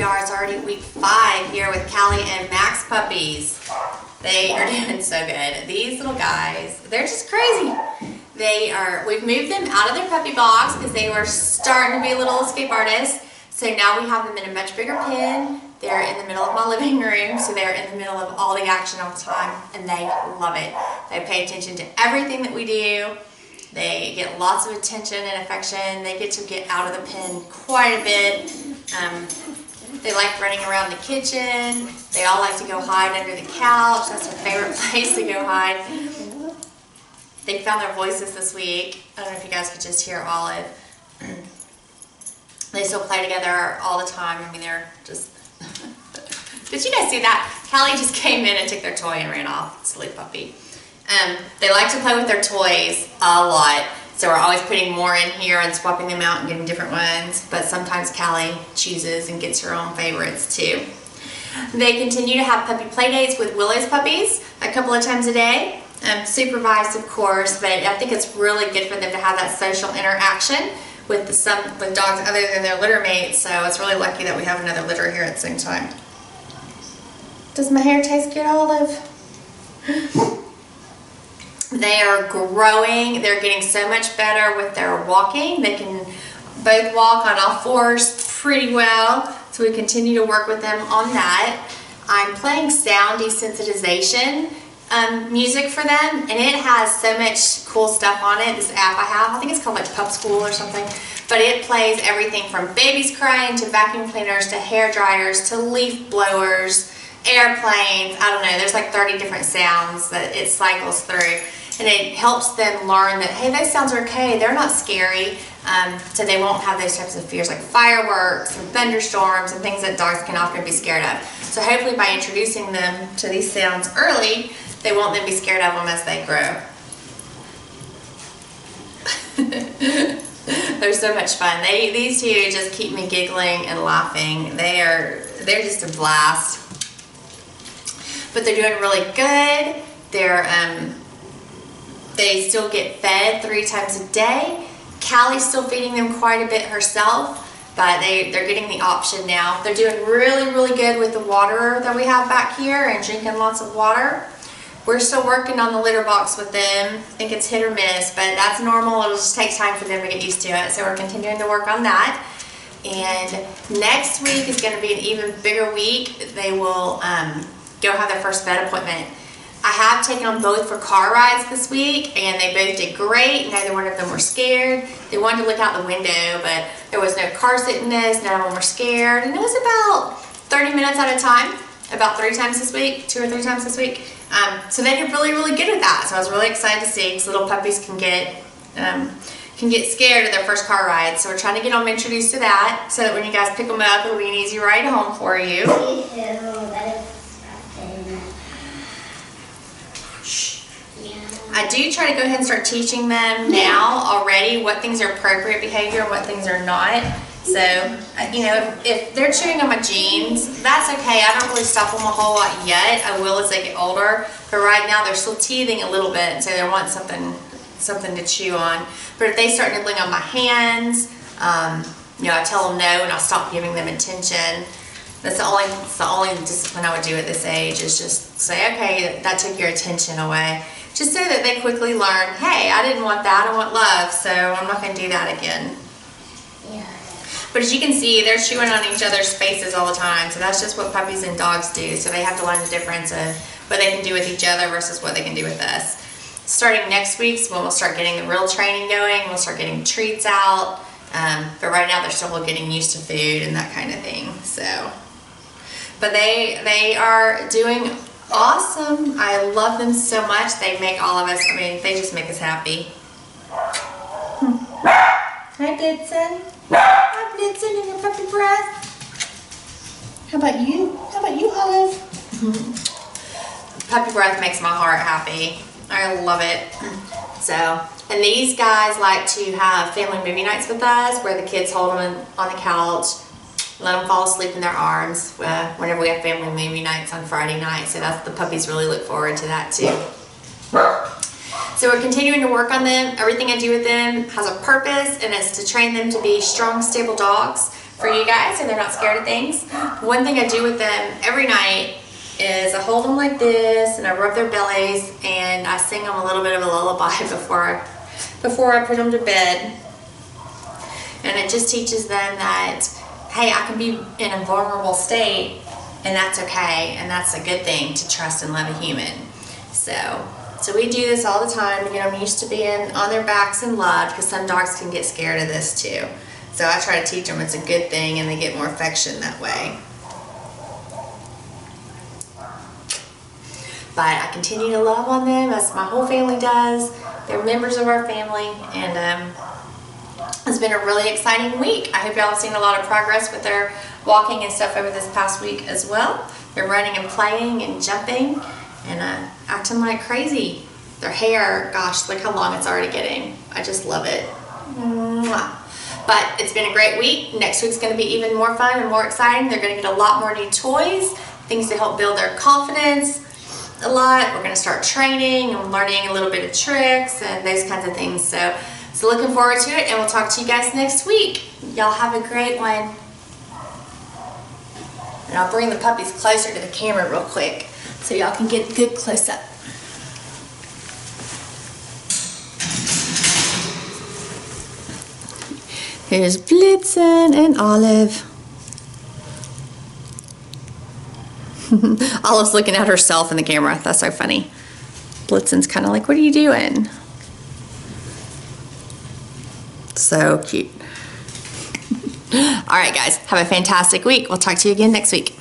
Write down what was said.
we are. It's already week 5 here with Cali and Max puppies. They are doing so good. These little guys, they're just crazy. We've moved them out of their puppy box because they were starting to be little escape artists. So now we have them in a much bigger pen. They're in the middle of my living room, so they're in the middle of all the action all the time, and they love it. They pay attention to everything that we do. They get lots of attention and affection. They get to get out of the pen quite a bit. They like running around the kitchen. They all like to go hide under the couch. That's their favorite place to go hide. They found their voices this week. I don't know if you guys could just hear Olive. They still play together all the time. I mean, they're just... Did you guys see that? Callie just came in and took their toy and ran off. Silly puppy. They like to play with their toys a lot. So we're always putting more in here and swapping them out and getting different ones. But sometimes Callie chooses and gets her own favorites too. They continue to have puppy play dates with Willow's puppies a couple of times a day. Supervised, of course, but I think it's really good for them to have that social interaction with dogs other than their litter mates. So it's really lucky that we have another litter here at the same time. Does my hair taste good, Olive? They are growing. They're getting so much better with their walking. They can both walk on all fours pretty well. So we continue to work with them on that. I'm playing sound desensitization music for them, and it has so much cool stuff on it. This app I have, I think it's called like Pup School or something, but it plays everything from babies crying to vacuum cleaners to hair dryers to leaf blowers, airplanes. I don't know, there's like 30 different sounds that it cycles through, and it helps them learn that, hey, those sounds are okay, they're not scary, so they won't have those types of fears like fireworks and thunderstorms and things that dogs can often be scared of. So hopefully by introducing them to these sounds early, they won't then be scared of them as they grow. They're so much fun. These two just keep me giggling and laughing. They're just a blast. But they're doing really good. They still get fed 3 times a day. Callie's still feeding them quite a bit herself, but they're getting the option now. They're doing really, really good with the water that we have back here and drinking lots of water. We're still working on the litter box with them. I think it's hit or miss, but that's normal. It'll just take time for them to get used to it. So we're continuing to work on that. And next week is going to be an even bigger week. They will go have their first vet appointment. I have taken them both for car rides this week, and they both did great. Neither one of them were scared. They wanted to look out the window, but there was no car sickness. None of them were scared. And it was about 30 minutes at a time, about 3 times this week, 2 or 3 times this week. So they did really, really good with that. So I was really excited to see, because little puppies can get scared of their first car ride. So we're trying to get them introduced to that, so that when you guys pick them up, it'll be an easy ride home for you. I do try to go ahead and start teaching them now already what things are appropriate behavior and what things are not. So, you know, if they're chewing on my jeans, that's okay. I don't really stop them a whole lot yet. I will as they get older. But right now they're still teething a little bit, so they want something to chew on. But if they start nibbling on my hands, you know, I tell them no and I'll stop giving them attention. That's the only discipline I would do at this age, is just say, okay, that took your attention away. Just so that they quickly learn, hey, I didn't want that, I want love, so I'm not going to do that again. Yeah. But as you can see, they're chewing on each other's faces all the time, so that's just what puppies and dogs do. So they have to learn the difference of what they can do with each other versus what they can do with us. Starting next week is when we'll start getting the real training going. We'll start getting treats out, but right now they're still getting used to food and that kind of thing. So, but they are doing awesome. I love them so much. They make all of us, I mean, they just make us happy. Hi, Blitzen. Hi, Blitzen, and your puppy breath. How about you? How about you, Olive? Puppy breath makes my heart happy. I love it. So, and these guys like to have family movie nights with us, where the kids hold them on the couch, let them fall asleep in their arms whenever we have family movie nights on Friday night. So that's, the puppies really look forward to that too. So we're continuing to work on them. Everything I do with them has a purpose, and it's to train them to be strong, stable dogs for you guys so they're not scared of things. One thing I do with them every night is I hold them like this and I rub their bellies and I sing them a little bit of a lullaby before I put them to bed. And it just teaches them that, hey, I can be in a vulnerable state and that's okay, and that's a good thing to trust and love a human. So we do this all the time to get them used to being on their backs and loved, because some dogs can get scared of this too. So I try to teach them it's a good thing and they get more affection that way. But I continue to love on them as my whole family does. They're members of our family, and it's been a really exciting week. I hope y'all have seen a lot of progress with their walking and stuff over this past week as well. They're running and playing and jumping and acting like crazy. Their hair, gosh, look how long it's already getting. I just love it. Mwah. But it's been a great week. Next week's going to be even more fun and more exciting. They're going to get a lot more new toys, things to help build their confidence a lot. We're going to start training and learning a little bit of tricks and those kinds of things. So looking forward to it, and we'll talk to you guys next week. Y'all have a great one. And I'll bring the puppies closer to the camera real quick so y'all can get a good close up. Here's Blitzen and Olive. Olive's looking at herself in the camera. That's so funny. Blitzen's kind of like, what are you doing? So cute. All right, guys, have a fantastic week. We'll talk to you again next week.